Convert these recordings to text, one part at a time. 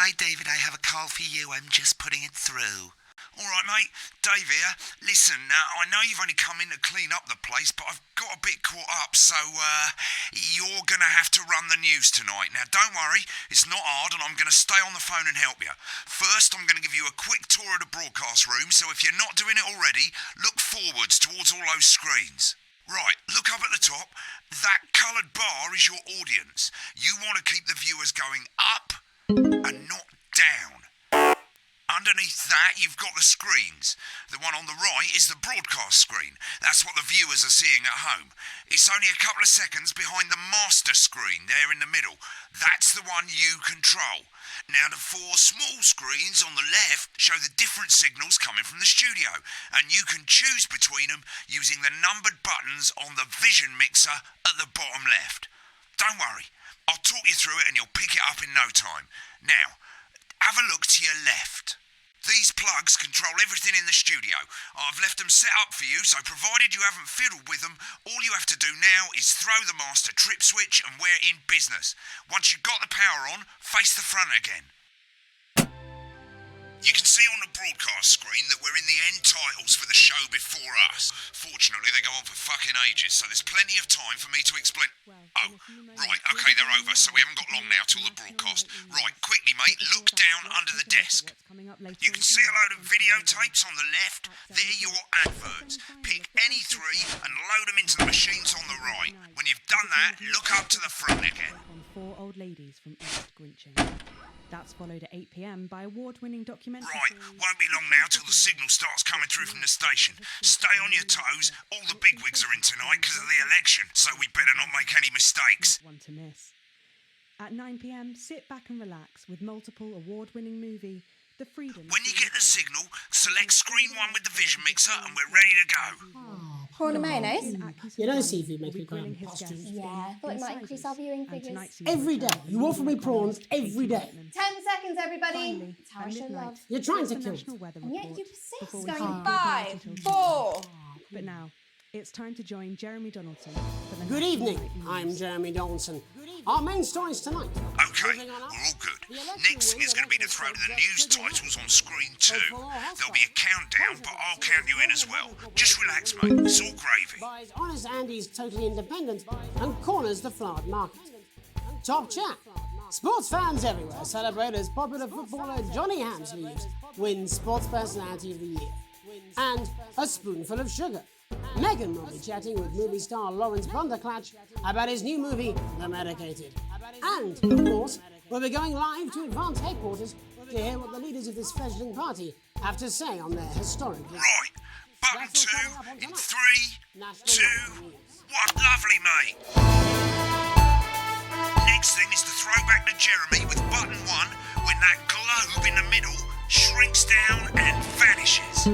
Hi, David, I have a call for you. I'm just putting it through. All right, mate. Dave here. Listen, I know you've only come in to clean up the place, but I've got a bit caught up, so you're going to have to run the news tonight. Now, don't worry, it's not hard, and I'm going to stay on the phone and help you. First, I'm going to give you a quick tour of the broadcast room, so if you're not doing it already, look forwards towards all those screens. Right, look up at the top. That coloured bar is your audience. You want to keep the viewers going up and not down. Underneath that, you've got the screens. The one on the right is the broadcast screen. That's what the viewers are seeing at home. It's only a couple of seconds behind the master screen there in the middle. That's the one you control. Now, the four small screens on the left show the different signals coming from the studio, and you can choose between them using the numbered buttons on the vision mixer at the bottom left. Don't worry, I'll talk you through it and you'll pick it up in no time. Now, have a look to your left. These plugs control everything in the studio. I've left them set up for you, so provided you haven't fiddled with them, all you have to do now is throw the master trip switch and we're in business. Once you've got the power on, face the front again. You can see on the broadcast screen that we're in the end titles for the show before us. Fortunately, they go on for fucking ages, so there's plenty of time for me to explain... Oh, right, okay, they're over, so we haven't got long now till the broadcast. Right, quickly, mate, look down under the desk. You can see a load of videotapes on the left. They're your adverts. Pick any three and load them into the machines on the right. When you've done that, look up to the front again. On four old ladies from East Grinching. That's followed at 8 p.m. by award-winning documentary. Right, won't be long now till the signal starts coming through from the station. Stay on your toes. All the bigwigs are in tonight because of the election, so we better not make any mistakes. One to miss. At 9 p.m, sit back and relax with multiple award-winning movie, The Freedom. When you get the signal, select screen one with the vision mixer and we're ready to go. Prawn and mayonnaise? You know, CV makes me cry postures. Yeah, I thought it might increase our viewing figures. Every day. You offer me prawns every day. 10 seconds, everybody. That's how I show love. You're trying to kill me. And yet you persist, going in 5, 4. But now, it's time to join Jeremy Donaldson for the Good evening, I'm Jeremy Donaldson. Our main stories tonight. Okay, we're all good. Next thing is going to be to throw to the news titles on screen 2. There'll be a countdown, but I'll count you in as well. Just relax, mate. It's all gravy. Buys Honest Andy's Totally Independent and corners the flowered market. Top chat. Sports fans everywhere celebrate as popular footballer Johnny Hamsleeves wins Sports Personality of the Year. And a spoonful of sugar. Megan will be chatting with movie star Lawrence Bunderclatch about his new movie, The Medicated. And, of course, we'll be going live to Advance headquarters to hear what the leaders of this fledgling party have to say on their historic... Right, button 2 in 3, 2, 1. Lovely, mate. Next thing is to throw back to Jeremy with button 1 when that globe in the middle shrinks down and vanishes.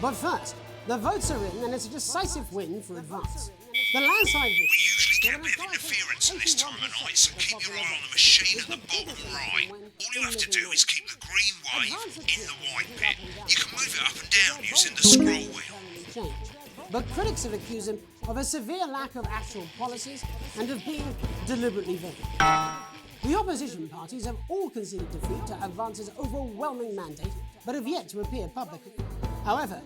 But first, the votes are in and it's a decisive win for Advance. The landslide... We usually get a bit of interference at this time of night, so keep your eye on the machine at the bottom right. All you have to do is keep the green wave in the white bit. You can move it up and down using the scroll wheel. But critics have accused him of a severe lack of actual policies and of being deliberately vague. The opposition parties have all conceded defeat to Advance's overwhelming mandate, but have yet to appear publicly. However,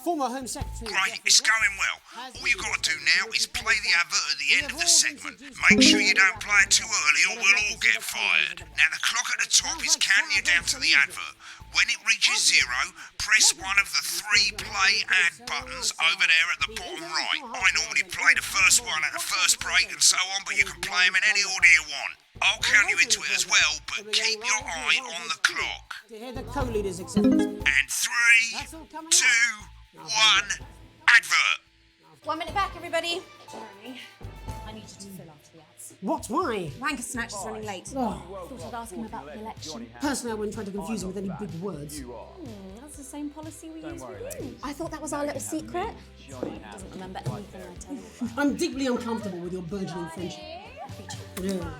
former Home Secretary... Great, it's going well. All you've got to do now is play the advert at the end of the segment. Make sure you don't play it too early or we'll all get fired. Now, the clock at the top is counting you down to the advert. When it reaches 0, press one of the 3 play ad buttons over there at the bottom right. I normally play the first one at the first break and so on, but you can play them in any order you want. I'll count you into it as well, but keep your eye on the clock. To hear the co-leader's acceptance. And 3, 2, 1, advert. 1 minute back, everybody. Jeremy, I need you to fill after the ads. What? Why? Wanker Snatcher's running late. Oh, Thought I'd ask him about the election. personally, I wouldn't try to confuse him with any big words. That's the same policy we use with you. I thought that was our little secret. Doesn't remember anything I tell him. I'm deeply uncomfortable with your burgeoning friendship. Yeah.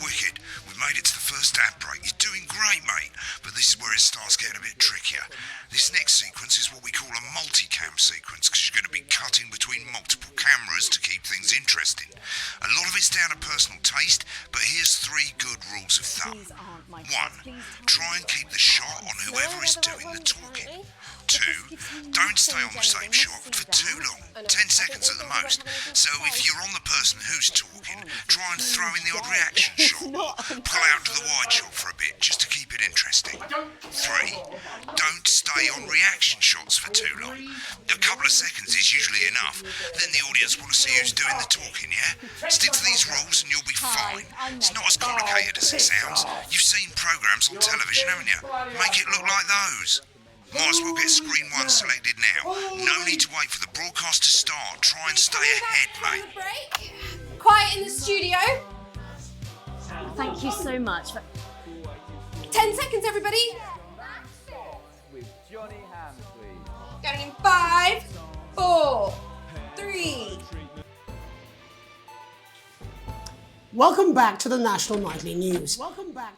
Wicked, we've made it to the first ad break. You're doing great, mate. But this is where it starts getting a bit trickier. This next sequence is what we call a multicam sequence, because you're going to be cutting between multiple cameras to keep things interesting. A lot of it's down to personal taste, but here's 3 good rules of thumb. 1, try and keep the shot on whoever is doing the talking. 2, don't stay on the same shot for too long, 10 seconds at the most. So if you're on the person who's talking, try and throw in the odd reaction shot, or pull out to the wide shot for a bit just to keep it interesting. 3, don't stay on reaction shots for too long. A couple of seconds is usually enough, then the audience want to see who's doing the talking, yeah? Stick to these rules and you'll be fine. It's not as complicated as it sounds. You've seen programmes on television, haven't you? Make it look like those. Might as well get screen 1 selected now. No need to wait for the broadcast to start. Try and stay ahead, mate. Break. Quiet in the studio. Thank you so much. 10 seconds, everybody. Going in 5, 4, 3. Welcome back to the National Nightly News.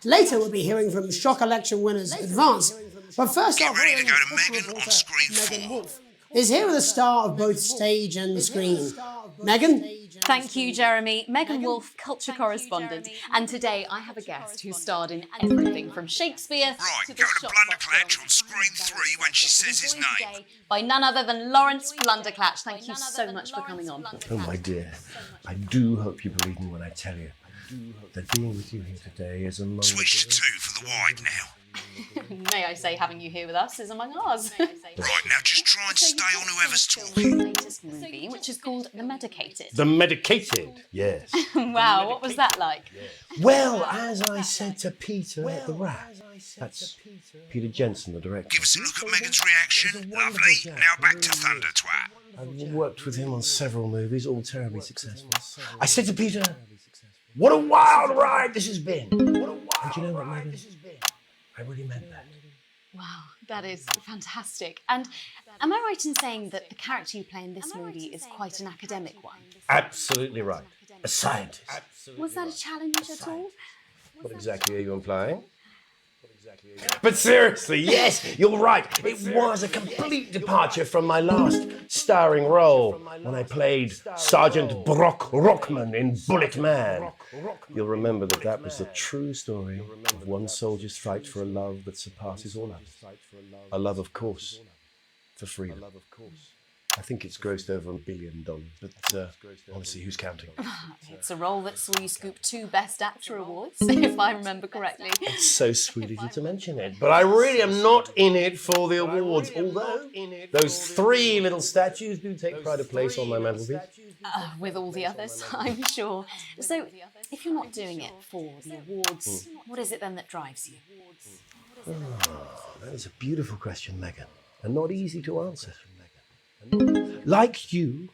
Later, we'll be hearing from shock election winners Advance. But first Get off, ready to go to Megan on screen 4. is here with a star of both stage and screen. Megan? Thank you, Jeremy. Megan Wolfe, culture correspondent. And today I have a guest who starred in everything from Shakespeare Right, to go the to Shopbox Blunderclatch films. on screen 3 when she says his name. By none other than Lawrence Blunderclatch. Thank you so much for coming on. Oh, my dear, I do hope you believe me when I tell you that being with you here today is among Switch to 2 for the wide now. May I say, having you here with us is among ours. Right, now just try and stay on whoever's talking. Latest movie, which is called The Medicated. The Medicated, yes. Wow, what was that like? Well, as I said to Peter at the Rat, that's Peter Jensen, the director. Give us a look at Megan's reaction. Lovely. Now back to Thunder Twat. I've worked with him on several movies, all terribly successful. I said to Peter, what a wild ride this has been. And you know what, Megan? I really meant that. Wow, that is fantastic. And am I right in saying that the character you play in this movie is quite an academic one? Absolutely right. A scientist. Was that a challenge at all? What exactly are you implying? But seriously, yes, you're right. It was a complete departure from my last starring role when I played Sergeant Brock Rockman in Bullet Man. You'll remember that was the true story of one soldier's fight for a love that surpasses all others. A love, of course, for freedom. I think it's grossed over $1 billion, but honestly, who's counting? It's a role that saw you scoop 2 Best Actor awards, if I remember correctly. It's so sweet of you to mention it, but I really am not in it for the awards, although those 3 little statues do take pride of place on my mantelpiece. With all the others, I'm sure. So, if you're not doing it for the awards, what is it then that drives you? That is a beautiful question, Megan, and not easy to answer. Like you,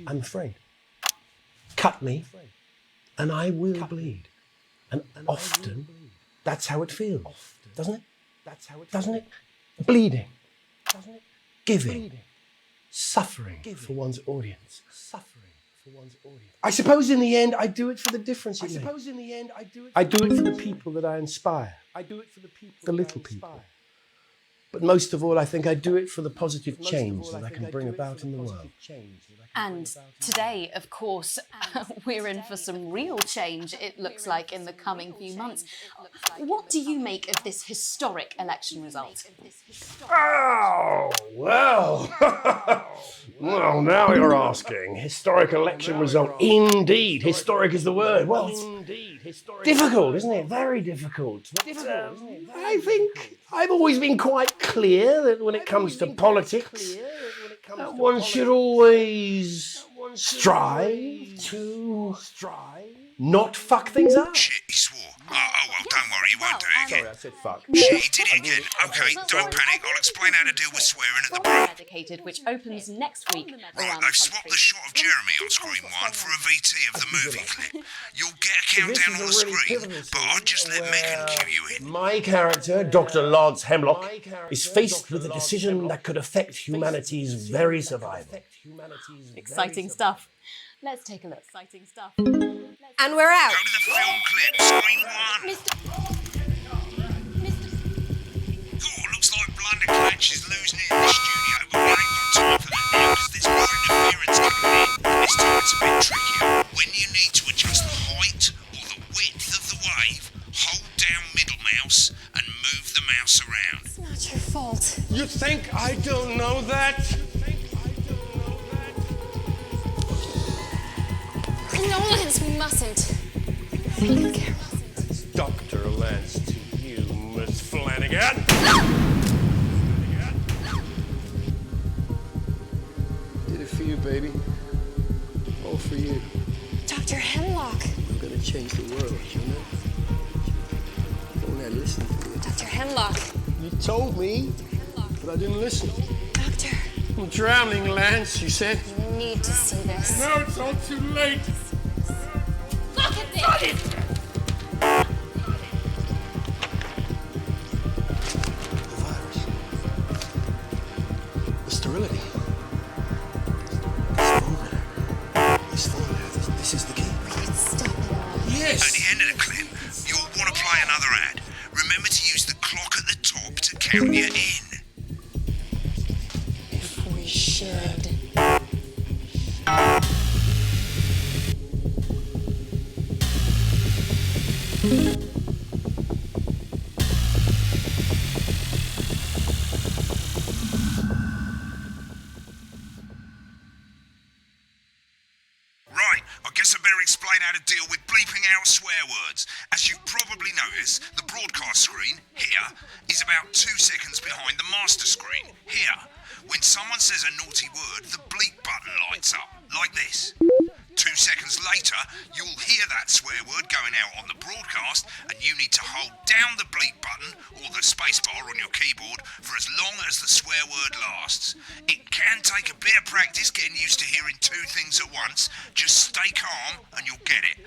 I'm afraid. Cut me, and I will bleed. And often, that's how it feels, doesn't it? Doesn't it? Bleeding, giving, suffering for one's audience. I suppose in the end, I do it for the difference it makes. I do it for the people that I inspire, the little people. But most of all, I think I do it for the positive change that I can bring about in the world. And today, of course, we're in for some real change, it looks like, in the coming few months. What do you make of this historic election result? Oh, well. Well, now you're asking. Historic election result. Indeed. Historic is the word. Well, it's difficult, isn't it? Very difficult. I think I've always been quite clear that when it comes to politics, one should always strive to not fuck things up. Shit, he swore. Oh, well, don't worry, he won't do it again. Sorry, I said fuck. Shit, he did it again. Okay, don't panic. I'll explain how to deal with swearing at the break. Dedicated, which opens next week. Right, they've swapped the shot of Jeremy on screen 1 for a VT of the movie clip. You'll get a countdown on the screen, but I'll just let Megan cue you in. My character, Dr. Lance Hemlock, is faced with a decision that could affect humanity's very survival. Exciting stuff. Let's take a look. Exciting stuff. And we're out. Go to the film clip, screen 1. Oh, looks like Blundercatch is losing it in the studio, but we ain't got time for that now, because there's more interference coming in. This time it's a bit trickier. When you need to adjust the height or the width of the wave, hold down middle mouse and move the mouse around. It's not your fault. You think I don't know that? No, Lance, we mustn't. Be careful. Dr. Lance to you, Miss Flanagan. Did it for you, baby. All for you. Dr. Hemlock. I'm gonna change the world, you know? Don't let listen to you. Dr. Hemlock. You told me, but I didn't listen. Doctor. I'm drowning, Lance, you said. You need to see this. No, it's all too late. Look at this! The virus. The sterility. It's formula. This is the key. Let's stop it all. Yes! At the end of the clip, you'll want to play another ad. Remember to use the clock at the top to count you in. If we should. Right, I guess I better explain how to deal with bleeping out swear words. As you've probably noticed, the broadcast screen, here, is about 2 seconds behind the master screen, here. When someone says a naughty word, the bleep button lights up, like this. 2 seconds later, you'll hear that swear word going out on the broadcast, and you need to hold down the bleep button or the spacebar on your keyboard for as long as the swear word lasts. It can take a bit of practice getting used to hearing 2 things at once. Just stay calm and you'll get it.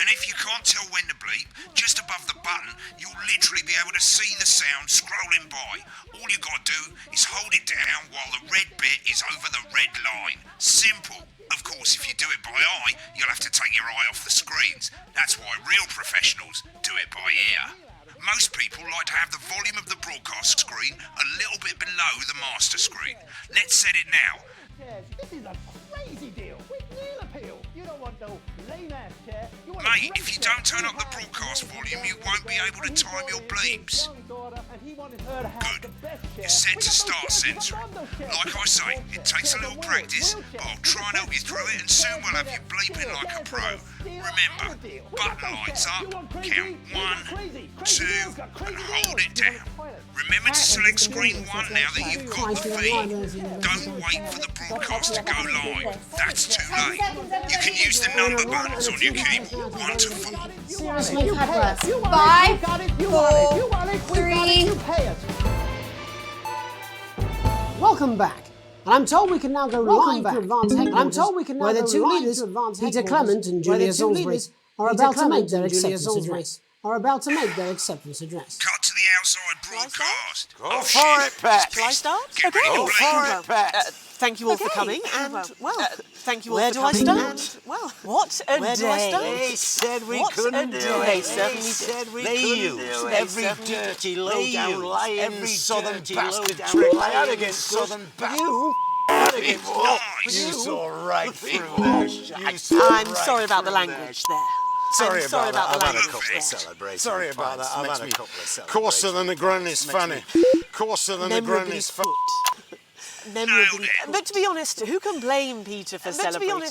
And if you can't tell when to bleep, just above the button, you'll literally be able to see the sound scrolling by. All you gotta do is hold it down while the red bit is over the red line. Simple. Of course, if you do it by eye, you'll have to take your eye off the screens. That's why real professionals do it by ear. Most people like to have the volume of the broadcast screen a little bit below the master screen. Let's set it now. This is a crazy deal with real appeal. You don't want no lame-ass chair. You want Mate, if you don't turn up the broadcast volume, you won't be able to time your bleeps. Good. You're set to start censoring. Like I say, it takes a little practice, but I'll try and help you through it, and soon we'll have you bleeping like a pro. Remember, button lights up, count 1, 2, and hold it down. Remember to select screen 1 now that you've got the feed. Don't wait for the broadcast to go live. That's too late. You can use the number buttons on your keyboard, 1 to 4. Seriously, you've had worse. 5, 4, 3. Welcome back. And I'm told we can now go live to advance headquarters. And I'm told we can now where the two leaders, Peter Clement and Julia Salisbury, are about to make their acceptance address. Cut to the outside broadcast. Go for it, Pat. Shall I start? Get ready Go to for bleep. it, Pat. Thank you all for Okay. coming, and thank you all Where for do I coming. start? And, well, what a Where day! do I start? They said we couldn't do it. They certainly said we did. couldn't do it. Every dirty, low-down, lying, every southern bastard trick I had against southern bastard. Nice. Right through. I'm sorry about the language there. Sorry about the language. Sorry about that. I'm at a couple of celebrations. Coarser than the ground is funny. Coarser than the ground is funny. memorably. But to be honest, who can blame Peter for celebrating?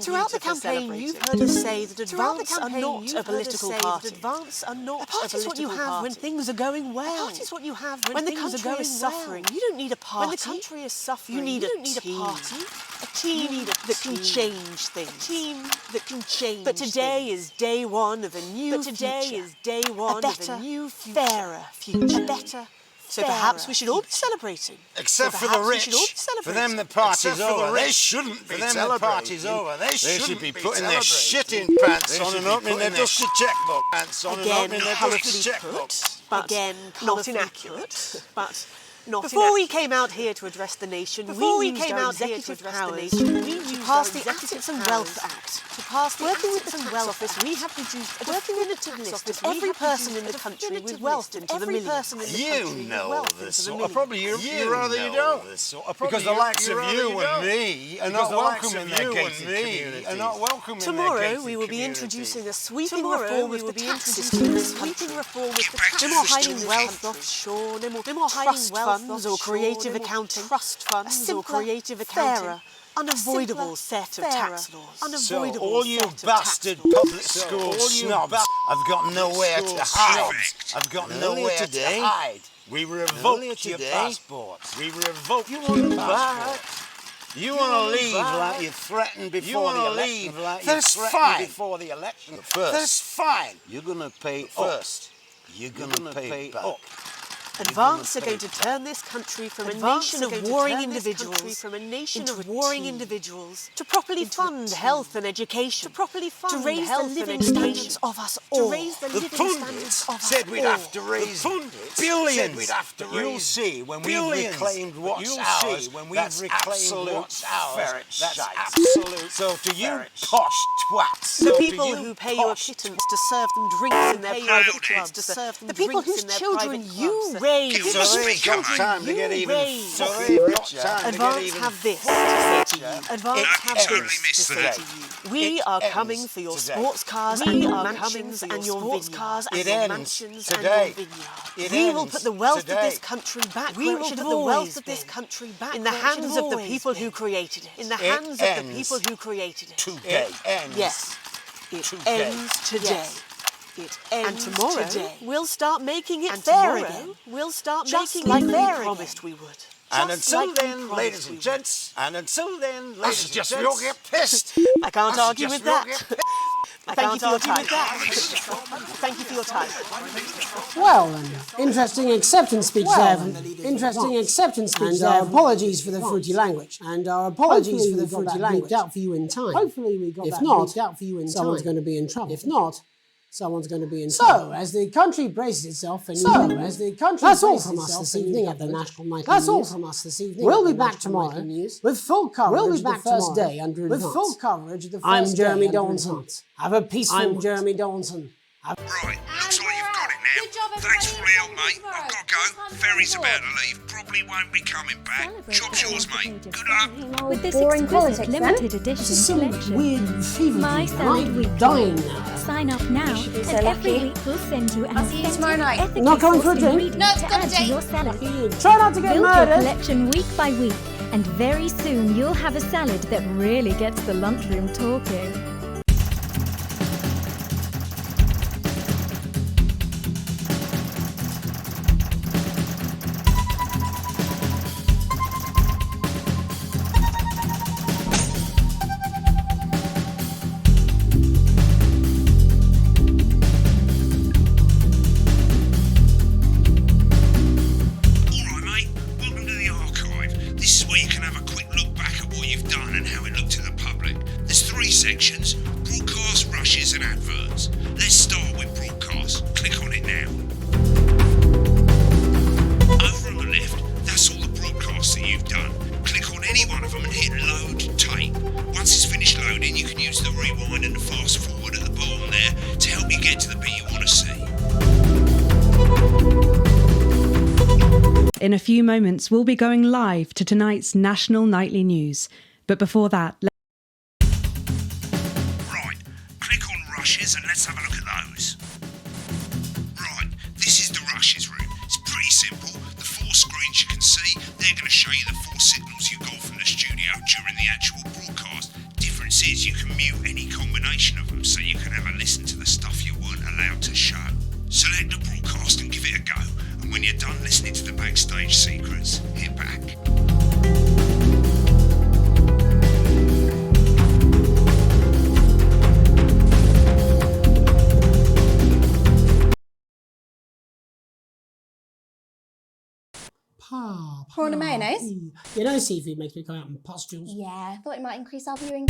Throughout the campaign, you've heard us say that advance are not a political party. A party is what you have when things are going well. A party is what you have when the country is suffering. You don't need a party. When the country is suffering, you don't need a party. A team that can change things. A team that can change. But today is day one of a new future. A better, fairer future. A better. So perhaps we should all be celebrating. Except for the rich. For them the party's over. They shouldn't be celebrating. They should be putting their shitting pants on and opening their dusty checkbook. Again, colourfully put, but again, not inaccurate, but not Before we came out here to address the nation, we used our executive powers to pass the Assets and Wealth Act. Working with the tax office, we have produced a definitive list of every person in the country with wealth into the millions. You know this sort of probably you rather you don't. Because the likes of you and me are not welcome in their gated communities. Tomorrow we will be introducing a sweeping reform of the tax system in this country. No more hiding wealth offshore, no more hiding funds or creative accounting. A simpler, fairer, unavoidable set of tax laws. So all you bastard public school snobs have got nowhere to hide. I've got nowhere to hide. We revoked your passports. We revoked your passport. You want to leave like you threatened before the election. That's fine. That's fine. You're going to pay first. You're going to pay back. Advance are going to turn this country from a nation of warring individuals into warring individuals, to properly fund health and education, to raise the living standards of us all. The pundits said we'd have to raise billions. You'll see when we've reclaimed what's ours. That's absolute That's absolute. So to you posh twats, the people who pay your pittance to serve them drinks in their private clubs, the people whose children you raise. Advance have this to say to you. Advance have this to say to you. We are coming for your sports cars and your mansions and your vineyards. We will put the wealth of this country back where it should have always been. In the hands of the people who created it. In the hands of the people who created it. Today. Yes, it ends today. And tomorrow, we'll start making it fair again. We'll start making it fair we promised we would. And until then, ladies and gents, you'll get pissed. I can't argue with that. Thank you for your time. Thank you for your time. Well, interesting acceptance speech there. Interesting acceptance speech there. Apologies for the fruity language. And our apologies for the fruity language. Out for you in time. Hopefully we got that leaked out for you in time. Someone's going to be in trouble. If not, someone's going to be in trouble. So, as the country braces itself, that's all from us this evening at the National Nightly News. That's all from us this evening. We'll be back tomorrow with full coverage of the first day under advance. With full coverage of the first day under advance. Have a peaceful. I'm Jeremy Dawson. Right, looks like you've got it now. Thanks for all the help, mate. I've got to go. Ferry's about to leave. Probably won't be coming back. Job's yours, mate. Good luck. With this exquisite limited edition collection, My Salad Week. Dying now. Sign up now, and every week we'll send you an authentic, ethically Not going for a sourced drink? ingredient No, to add to your salad. Try not to get Build murdered. your collection week by week, and very soon you'll have a salad that really gets the lunchroom talking. Sections, broadcast, rushes and adverts. Let's start with broadcast. Click on it now. Over on the left, that's all the broadcasts that you've done. Click on any one of them and hit load tape. Once it's finished loading, you can use the rewind and the fast forward at the bottom there to help you get to the bit you want to see. In a few moments, we'll be going live to tonight's National Nightly News. But before that, rushes and let's have a look at those. Right, this is the rushes room. It's pretty simple. The 4 screens you can see, they're going to show you the 4 And when you're done listening to the backstage secrets, hit back. Prawn and mayonnaise? You know seafood makes me come out in pustules. Yeah, I thought it might increase our viewing.